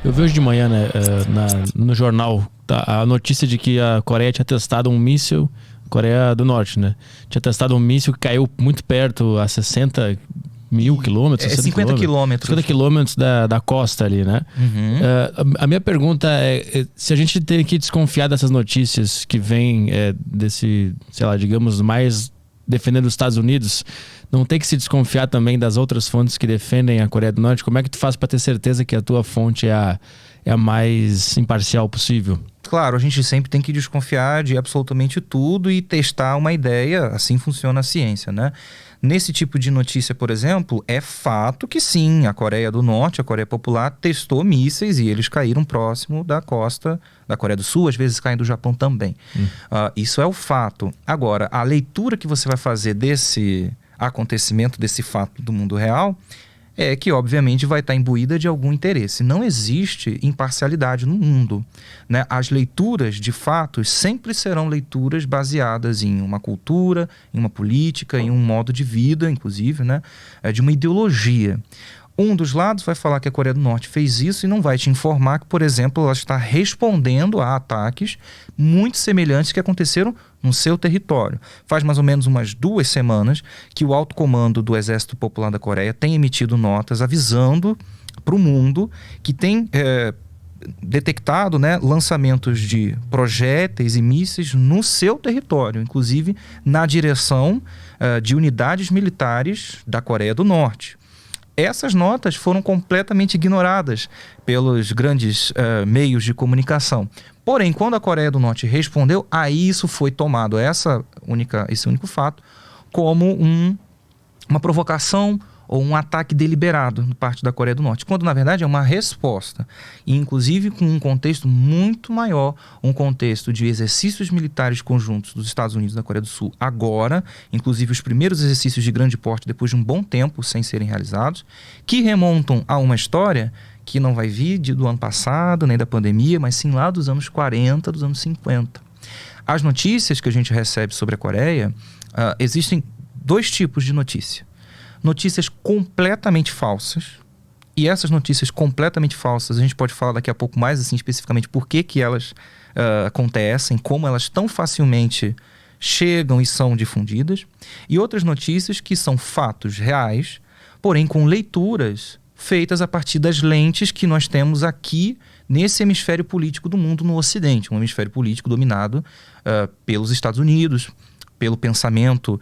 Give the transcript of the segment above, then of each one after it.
Eu vi hoje de manhã, né, no jornal, a notícia de que a Coreia tinha testado um míssil, Coreia do Norte, né? Tinha testado um míssil que caiu muito perto, a 60 mil quilômetros, 50 quilômetros. 50 quilômetros da costa ali, né? A minha pergunta é se a gente tem que desconfiar dessas notícias que vêm desse, sei lá, digamos, mais defendendo os Estados Unidos, não tem que se desconfiar também das outras fontes que defendem a Coreia do Norte? Como é que tu faz para ter certeza que a tua fonte é a mais imparcial possível? Claro, a gente sempre tem que desconfiar de absolutamente tudo e testar uma ideia. Assim funciona a ciência, né? Nesse tipo de notícia, por exemplo, é fato que sim, a Coreia do Norte, a Coreia Popular, testou mísseis e eles caíram próximo da costa da Coreia do Sul, às vezes caem do Japão também. Isso é o fato. Agora, a leitura que você vai fazer desse acontecimento, desse fato do mundo real, é que obviamente vai estar imbuída de algum interesse. Não existe imparcialidade no mundo, né? As leituras de fatos sempre serão leituras baseadas em uma cultura, em uma política, em um modo de vida, inclusive, né? De uma ideologia. Um dos lados vai falar que a Coreia do Norte fez isso e não vai te informar que, por exemplo, ela está respondendo a ataques muito semelhantes que aconteceram no seu território. Faz mais ou menos umas 2 semanas que o alto comando do Exército Popular da Coreia tem emitido notas avisando para o mundo que tem detectado, né, lançamentos de projéteis e mísseis no seu território, inclusive na direção de unidades militares da Coreia do Norte. Essas notas foram completamente ignoradas pelos grandes meios de comunicação. Porém, quando a Coreia do Norte respondeu, aí isso foi tomado, esse único fato, como uma provocação ou um ataque deliberado por parte da Coreia do Norte, quando na verdade é uma resposta, e inclusive com um contexto muito maior, um contexto de exercícios militares conjuntos dos Estados Unidos e da Coreia do Sul agora, inclusive os primeiros exercícios de grande porte depois de um bom tempo sem serem realizados, que remontam a uma história que não vai vir do ano passado, nem da pandemia, mas sim lá dos anos 40, dos anos 50. As notícias que a gente recebe sobre a Coreia, existem 2 tipos de notícia. Notícias completamente falsas, e essas notícias completamente falsas a gente pode falar daqui a pouco mais assim especificamente por que elas acontecem, como elas tão facilmente chegam e são difundidas, e outras notícias que são fatos reais, porém com leituras feitas a partir das lentes que nós temos aqui nesse hemisfério político do mundo no Ocidente, um hemisfério político dominado pelos Estados Unidos, pelo pensamento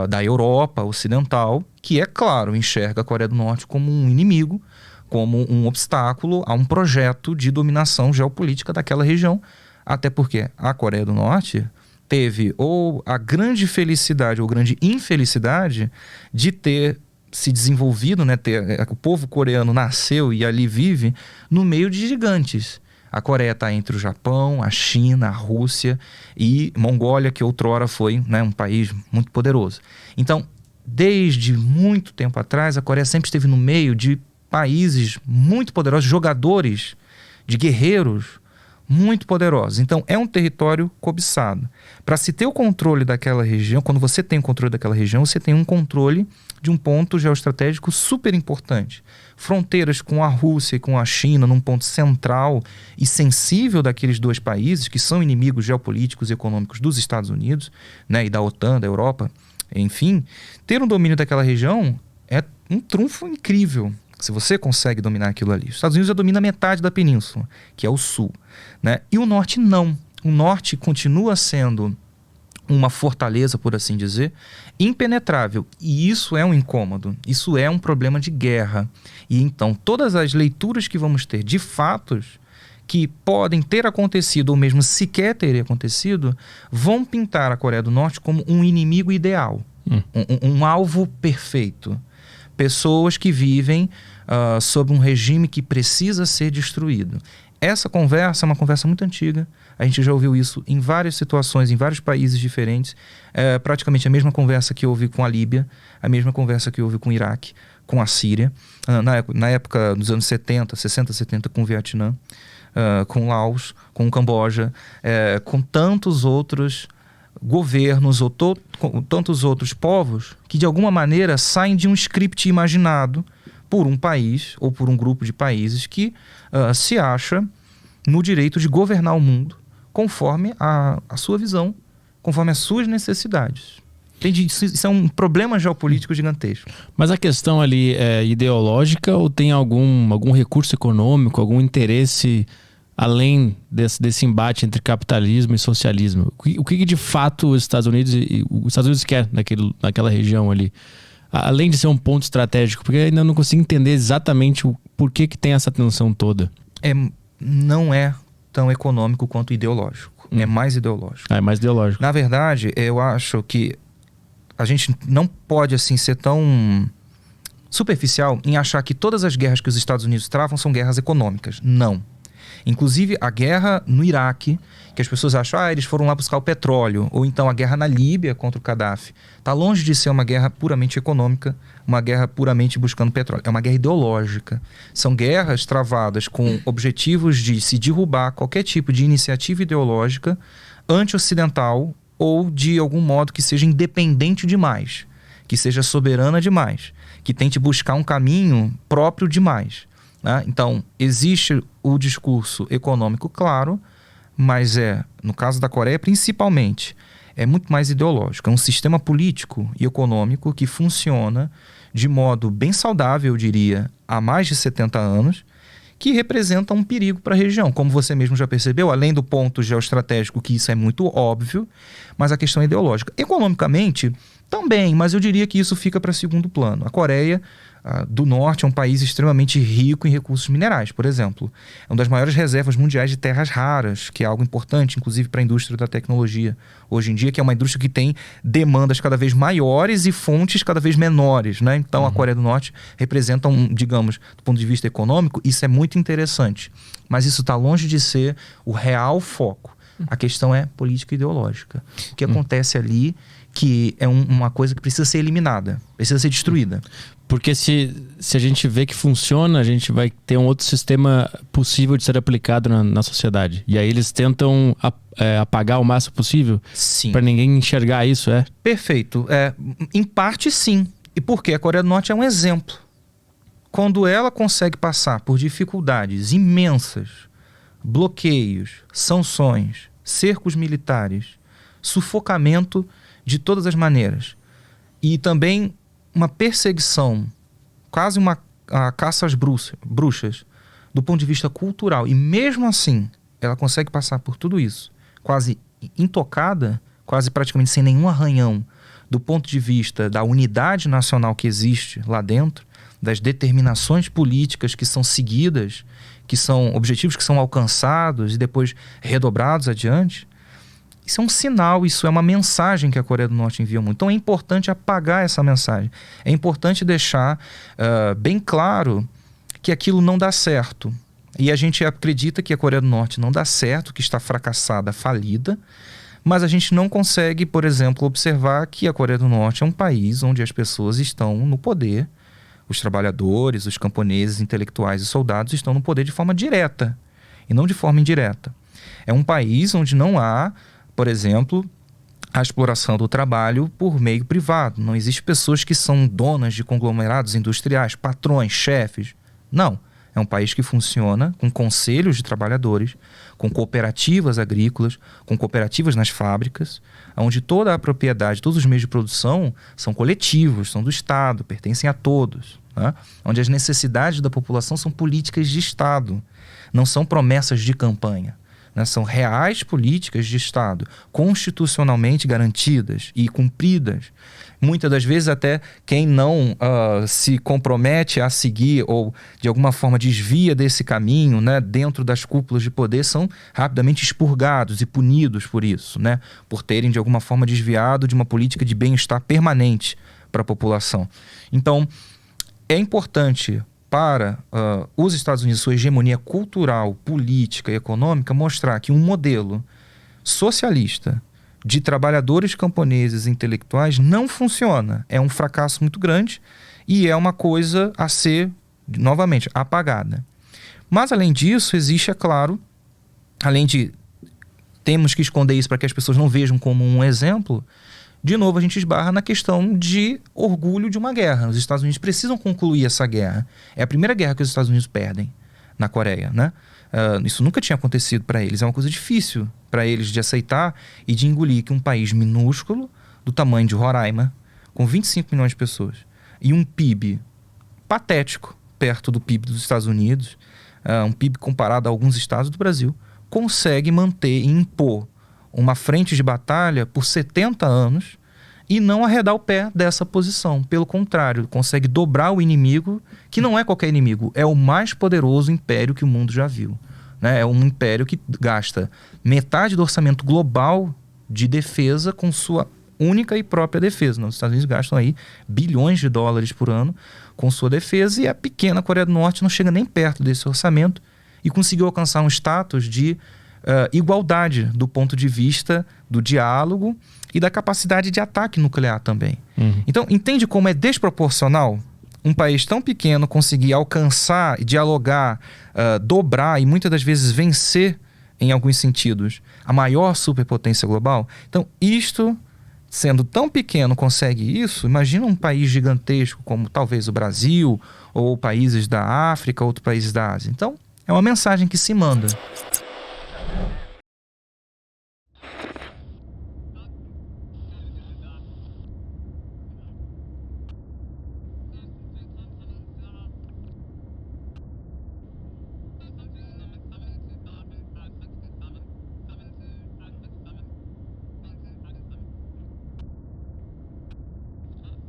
da Europa Ocidental, que, é claro, enxerga a Coreia do Norte como um inimigo, como um obstáculo a um projeto de dominação geopolítica daquela região, até porque a Coreia do Norte teve ou a grande felicidade ou grande infelicidade de ter se desenvolvido, né, o povo coreano nasceu e ali vive no meio de gigantes. A Coreia está entre o Japão, a China, a Rússia e Mongólia, que outrora foi, né, um país muito poderoso. Então, desde muito tempo atrás, a Coreia sempre esteve no meio de países muito poderosos, jogadores, de guerreiros muito poderosos. Então, é um território cobiçado. Para se ter o controle daquela região, quando você tem o controle daquela região, você tem um controle de um ponto geoestratégico super importante. Fronteiras com a Rússia e com a China, num ponto central e sensível daqueles 2 países, que são inimigos geopolíticos e econômicos dos Estados Unidos, né, e da OTAN, da Europa, enfim, ter um domínio daquela região é um trunfo incrível. Se você consegue dominar aquilo ali. Os Estados Unidos já domina metade da península, que é o sul, né? E o norte não. O norte continua sendo uma fortaleza, por assim dizer, impenetrável. E isso é um incômodo. Isso é um problema de guerra. E então todas as leituras que vamos ter de fatos que podem ter acontecido ou mesmo sequer terem acontecido, vão pintar a Coreia do Norte como um inimigo ideal. Um alvo perfeito. Pessoas que vivem sob um regime que precisa ser destruído. Essa conversa é uma conversa muito antiga. A gente já ouviu isso em várias situações, em vários países diferentes. É praticamente a mesma conversa que houve com a Líbia, a mesma conversa que houve com o Iraque, com a Síria, na época dos anos 60, 70, com o Vietnã, com Laos, com o Camboja, com tantos outros governos ou tantos outros povos que de alguma maneira saem de um script imaginado por um país ou por um grupo de países que se acha no direito de governar o mundo conforme a sua visão, conforme as suas necessidades. Entende? Isso é um problema geopolítico gigantesco. Mas a questão ali é ideológica ou tem algum recurso econômico, algum interesse além desse embate entre capitalismo e socialismo? O que de fato os Estados Unidos quer naquela região ali? Além de ser um ponto estratégico, porque ainda não consigo entender exatamente o porquê que tem essa tensão toda. Não é tão econômico quanto ideológico. É mais ideológico. É mais ideológico. Na verdade, eu acho que a gente não pode assim ser tão superficial em achar que todas as guerras que os Estados Unidos travam são guerras econômicas. Não. Inclusive a guerra no Iraque, que as pessoas acham, eles foram lá buscar o petróleo, ou então a guerra na Líbia contra o Gaddafi. Está longe de ser uma guerra puramente econômica, uma guerra puramente buscando petróleo. É uma guerra ideológica. São guerras travadas com objetivos de se derrubar qualquer tipo de iniciativa ideológica anti-ocidental ou de algum modo que seja independente demais, que seja soberana demais, que tente buscar um caminho próprio demais. Né? Então, existe o discurso econômico, claro, mas no caso da Coreia, principalmente, é muito mais ideológico. É um sistema político e econômico que funciona de modo bem saudável, eu diria, há mais de 70 anos, que representa um perigo para a região. Como você mesmo já percebeu, além do ponto geoestratégico, que isso é muito óbvio, mas a questão é ideológica. Economicamente, também, mas eu diria que isso fica para segundo plano. A Coreia do Norte é um país extremamente rico em recursos minerais, por exemplo. É uma das maiores reservas mundiais de terras raras, que é algo importante, inclusive para a indústria da tecnologia. Hoje em dia, que é uma indústria que tem demandas cada vez maiores e fontes cada vez menores, né? Então, a Coreia do Norte representa digamos, do ponto de vista econômico, isso é muito interessante. Mas isso está longe de ser o real foco. A questão é política e ideológica. O que acontece ali, que é uma coisa que precisa ser eliminada, precisa ser destruída. Porque se a gente vê que funciona, a gente vai ter um outro sistema possível de ser aplicado na sociedade. E aí eles tentam apagar o máximo possível para ninguém enxergar isso, Perfeito. Em parte, sim. E por quê? A Coreia do Norte é um exemplo. Quando ela consegue passar por dificuldades imensas, bloqueios, sanções, cercos militares, sufocamento de todas as maneiras, e também uma perseguição, quase uma caça às bruxas, do ponto de vista cultural, e mesmo assim ela consegue passar por tudo isso, quase intocada, quase praticamente sem nenhum arranhão, do ponto de vista da unidade nacional que existe lá dentro, das determinações políticas que são seguidas, que são objetivos que são alcançados e depois redobrados adiante. Isso é um sinal, isso é uma mensagem que a Coreia do Norte envia muito. Então é importante apagar essa mensagem. É importante deixar bem claro que aquilo não dá certo. E a gente acredita que a Coreia do Norte não dá certo, que está fracassada, falida, mas a gente não consegue, por exemplo, observar que a Coreia do Norte é um país onde as pessoas estão no poder, os trabalhadores, os camponeses, intelectuais e soldados estão no poder de forma direta e não de forma indireta. É um país onde não há, por exemplo, a exploração do trabalho por meio privado. Não existem pessoas que são donas de conglomerados industriais, patrões, chefes. Não. É um país que funciona com conselhos de trabalhadores, com cooperativas agrícolas, com cooperativas nas fábricas, onde toda a propriedade, todos os meios de produção são coletivos, são do Estado, pertencem a todos. Né? Onde as necessidades da população são políticas de Estado, não são promessas de campanha. Né? São reais políticas de Estado, constitucionalmente garantidas e cumpridas. Muitas das vezes até quem não se compromete a seguir ou de alguma forma desvia desse caminho, né, dentro das cúpulas de poder, são rapidamente expurgados e punidos por isso, né, por terem de alguma forma desviado de uma política de bem-estar permanente para a população. Então, é importante para os Estados Unidos, sua hegemonia cultural, política e econômica, mostrar que um modelo socialista de trabalhadores camponeses e intelectuais não funciona. É um fracasso muito grande e é uma coisa a ser, novamente, apagada. Mas, além disso, existe, é claro, além de temos que esconder isso para que as pessoas não vejam como um exemplo de novo, a gente esbarra na questão de orgulho de uma guerra. Os Estados Unidos precisam concluir essa guerra. É a primeira guerra que os Estados Unidos perdem na Coreia, né? Isso nunca tinha acontecido para eles. É uma coisa difícil para eles de aceitar e de engolir que um país minúsculo, do tamanho de Roraima, com 25 milhões de pessoas, e um PIB patético perto do PIB dos Estados Unidos, um PIB comparado a alguns estados do Brasil, consegue manter e impor uma frente de batalha por 70 anos e não arredar o pé dessa posição. Pelo contrário, consegue dobrar o inimigo, que não é qualquer inimigo, é o mais poderoso império que o mundo já viu, né? É um império que gasta metade do orçamento global de defesa com sua única e própria defesa. Os Estados Unidos gastam aí bilhões de dólares por ano com sua defesa, e a pequena Coreia do Norte não chega nem perto desse orçamento e conseguiu alcançar um status de igualdade do ponto de vista do diálogo e da capacidade de ataque nuclear também. Então, entende como é desproporcional um país tão pequeno conseguir alcançar, dialogar, dobrar e muitas das vezes vencer, em alguns sentidos, a maior superpotência global? Então, isto, sendo tão pequeno, consegue isso. Imagina um país gigantesco como talvez o Brasil, ou países da África, outros países da Ásia. Então, é uma mensagem que se manda.